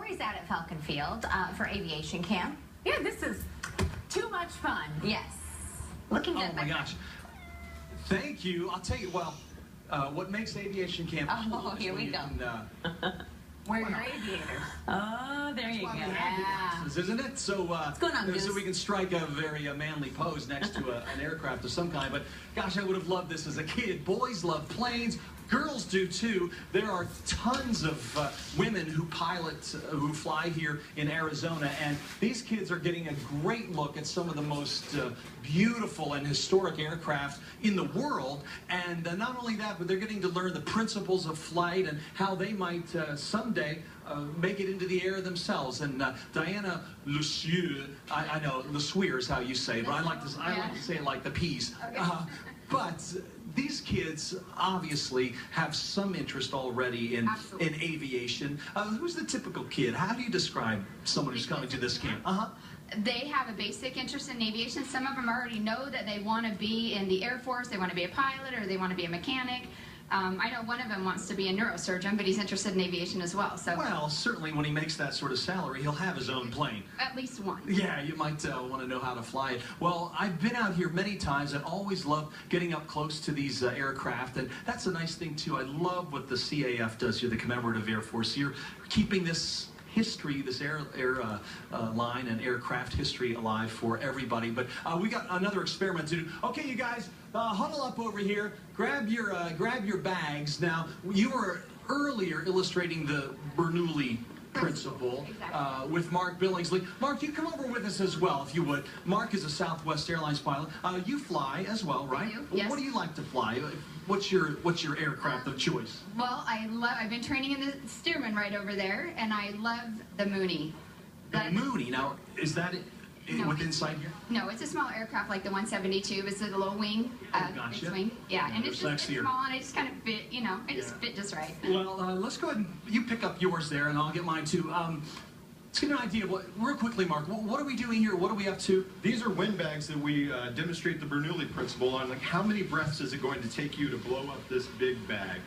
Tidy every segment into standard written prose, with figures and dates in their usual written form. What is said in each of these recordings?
Lori's out at Falcon Field for aviation camp. Yeah, this is too much fun. Yes. Looking good. Oh my gosh. Thank you. I'll tell you, well, what makes aviation camp cool is here we go. We're your aviators. Oh, there you go. Yeah. Isn't it? So, What's going on, Goose? so we can strike a very manly pose next to an aircraft of some kind. But gosh, I would have loved this as a kid. Boys love planes. Girls do too. There are tons of women who who fly here in Arizona, and these kids are getting a great look at some of the most beautiful and historic aircraft in the world. And not only that, but they're getting to learn the principles of flight and how they might someday make it into the air themselves. And Diana Lucieux, I know Lucieux is how you say it, but I like to say it like the peas. Okay. But these kids obviously have some interest already in aviation. Who's the typical kid? How do you describe someone who's coming to this camp? They have a basic interest in aviation. Some of them already know that they want to be in the Air Force, they want to be a pilot, or they want to be a mechanic. I know one of them wants to be a neurosurgeon, but he's interested in aviation as well. So, well, certainly when he makes that sort of salary, he'll have his own plane. At least one. Yeah, you might want to know how to fly it. Well, I've been out here many times and always love getting up close to these aircraft, and that's a nice thing too. I love what the CAF does here, the Commemorative Air Force here, keeping this history, this line and aircraft history alive for everybody. But we got another experiment to do. Okay, you guys, huddle up over here. Grab your bags. Now, you were earlier illustrating the Bernoulli principle with Mark Billingsley. Mark, you come over with us as well, if you would. Mark is a Southwest Airlines pilot. You fly as well, right? I do, yes. What do you like to fly? What's your aircraft of choice? Well, I've been training in the Stearman right over there, and I love the Mooney. The Mooney. Now, is that with inside here? No, it's a small aircraft like the 172. It's a little wing. Gotcha. It's wing. Yeah, and it's just small, and I just kind of fit, just fit just right. Well, let's go ahead and you pick up yours there, and I'll get mine too. Let's get an idea. Real quickly, Mark, what are we doing here? What are we up to? These are wind bags that we demonstrate the Bernoulli principle on. Like, how many breaths is it going to take you to blow up this big bag?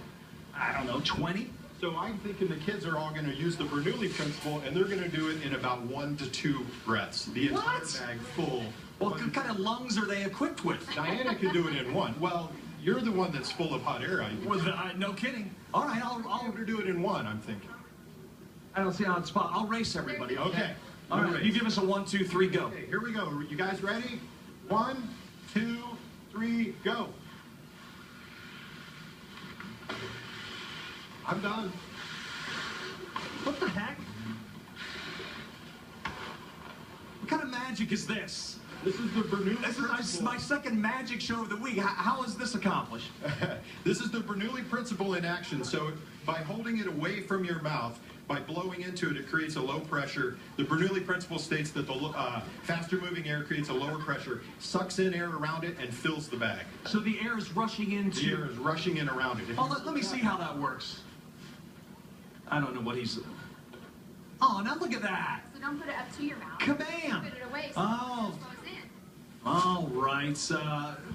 I don't know, 20? So I'm thinking the kids are all going to use the Bernoulli principle, and they're going to do it in about 1 to 2 breaths. The entire bag full. What kind of lungs are they equipped with? Diana can do it in 1. Well, you're the one that's full of hot air. No kidding. All right, I'll have her do it in 1, I'm thinking. I don't see how it's spot. I'll race everybody. Okay. All right, you give us a 1, 2, 3, go. Okay, here we go. You guys ready? 1, 2, 3, go. I'm done. What the heck? What kind of magic is this? This is the Bernoulli principle. This is my second magic show of the week. How is this accomplished? This is the Bernoulli principle in action. So by holding it away from your mouth, by blowing into it, it creates a low pressure. The Bernoulli principle states that the faster moving air creates a lower pressure, sucks in air around it, and fills the bag. So the air is rushing into... The air is rushing in around it. Let me see how that works. I don't know what he's... Oh, now look at that. So don't put it up to your mouth. Kabam! Put it away so it goes in. All right.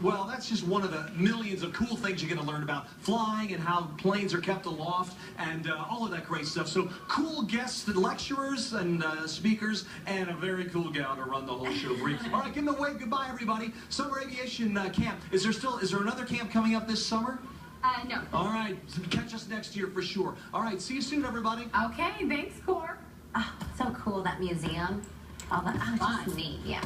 Well, that's just one of the millions of cool things you're going to learn about flying and how planes are kept aloft and all of that great stuff. So cool guests and lecturers and speakers and a very cool gal to run the whole show for you. All right, give them a wave. Goodbye, everybody. Summer Aviation Camp. Is there another camp coming up this summer? No. All right. Catch us next year for sure. All right. See you soon, everybody. Okay, thanks, Cor. Oh, so cool, that museum. All that, just neat, yeah.